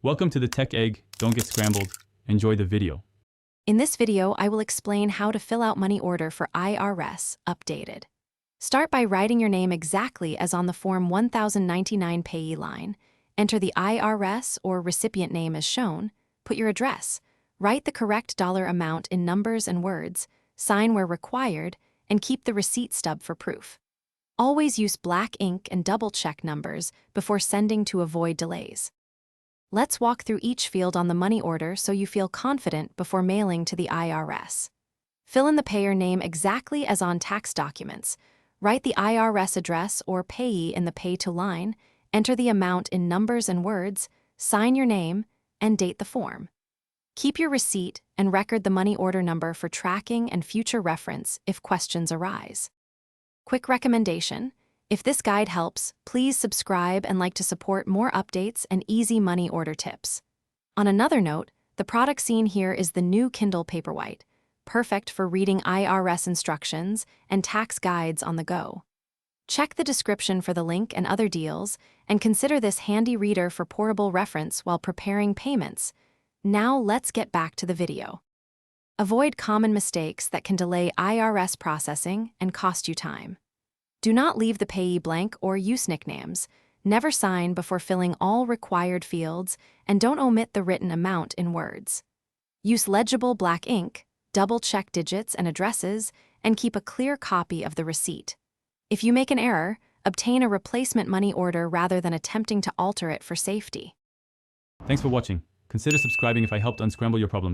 Welcome to the Tech Egg. Don't get scrambled. Enjoy the video. In this video, I will explain how to fill out money order for IRS updated. Start by writing your name exactly as on the Form 1099 payee line. Enter the IRS or recipient name as shown. Put your address. Write the correct dollar amount in numbers and words. Sign where required, and keep the receipt stub for proof. Always use black ink and double-check numbers before sending to avoid delays. Let's walk through each field on the money order so you feel confident before mailing to the IRS. Fill in the payer name exactly as on tax documents. Write the IRS address or payee in the pay to line, enter the amount in numbers and words, sign your name, and date the form. Keep your receipt and record the money order number for tracking and future reference if questions arise. Quick recommendation: if this guide helps, please subscribe and like to support more updates and easy money order tips. On another note, the product seen here is the new Kindle Paperwhite, perfect for reading IRS instructions and tax guides on the go. Check the description for the link and other deals, and consider this handy reader for portable reference while preparing payments. Now let's get back to the video. Avoid common mistakes that can delay IRS processing and cost you time. Do not leave the payee blank or use nicknames. Never sign before filling all required fields, and don't omit the written amount in words. Use legible black ink, double-check digits and addresses, and keep a clear copy of the receipt. If you make an error, obtain a replacement money order rather than attempting to alter it for safety. Thanks for watching. Consider subscribing if I helped unscramble your problems.